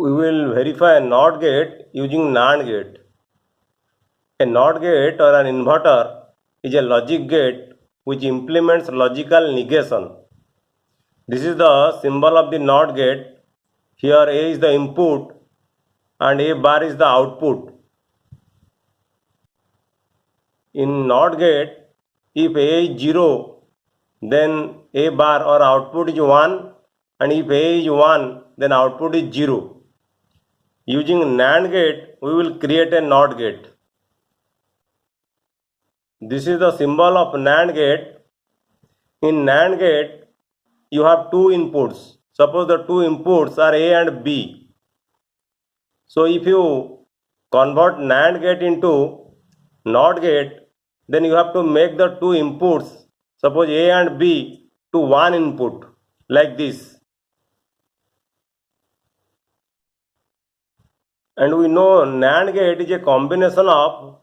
We will verify a NOT gate using NAND gate. A NOT gate or an inverter is a logic gate which implements logical negation. This is the symbol of the NOT gate. Here A is the input and A bar is the output. In NOT gate, if A is 0, then A bar or output is 1, and if A is 1, then output is 0. Using NAND gate, we will create a NOT gate. This is the symbol of NAND gate. In NAND gate, you have two inputs. Suppose the two inputs are A and B. So if you convert NAND gate into NOT gate, then you have to make the two inputs, suppose A and B, to one input, like this. And we know NAND gate is a combination of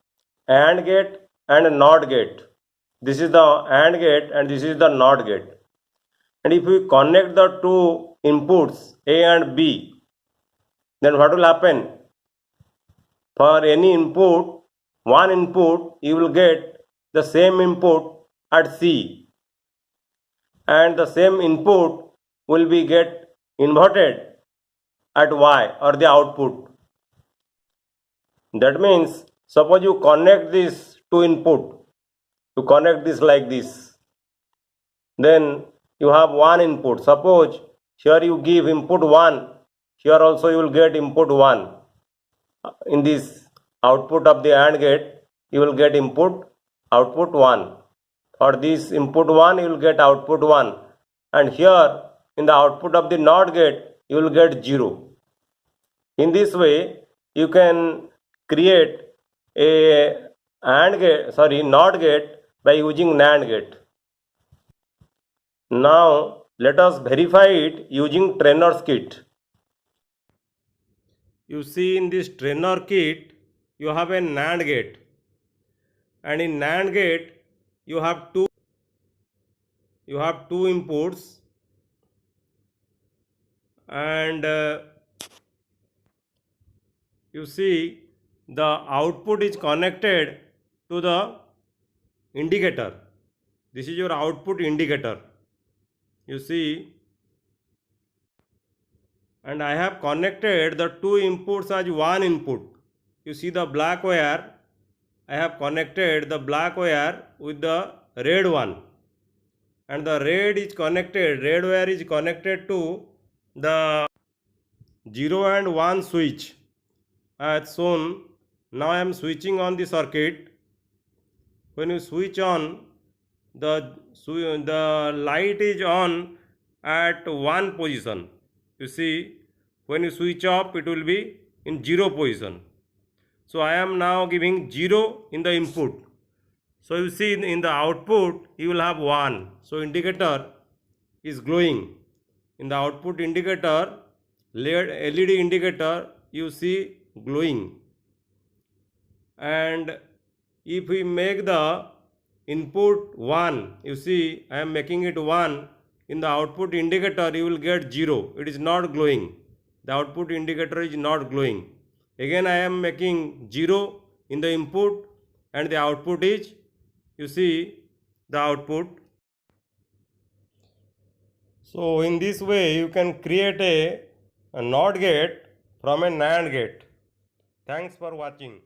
AND gate and NOT gate. This is the AND gate and this is the NOT gate. And if we connect the two inputs A and B, then what will happen? For any input, one input, you will get the same input at C, and the same input will be get inverted at Y, or the output. That means, suppose you connect this two input, you connect this like this, then you have one input. Suppose here you give input 1, here also you will get input 1. In this output of the AND gate, you will get input output 1. For this input 1, you will get output 1. And here in the output of the NOT gate, you will get 0. In this way, you can create a NOT gate by using NAND gate. Now let us verify it using Trainer's kit. You see, in this Trainer kit, you have a NAND gate, and in NAND gate you have two inputs, and you see the output is connected to the indicator. This is your output indicator, you see, and I have connected the two inputs as one input. You see the black wire, I have connected the black wire with the red one, and the red wire is connected to the 0 and 1 switch as shown. Now I am switching on the circuit. When you switch on, the light is on at 1 position. You see, when you switch off, it will be in 0 position. So I am now giving 0 in the input. So you see, in the output you will have 1. So indicator is glowing. In the output indicator, LED indicator, you see glowing. And if we make the input 1, you see I am making it 1, in the output indicator you will get 0. It is not glowing. The output indicator is not glowing. Again I am making 0 in the input, and the output is, you see, the output. So in this way you can create a NOT gate from a NAND gate. Thanks for watching.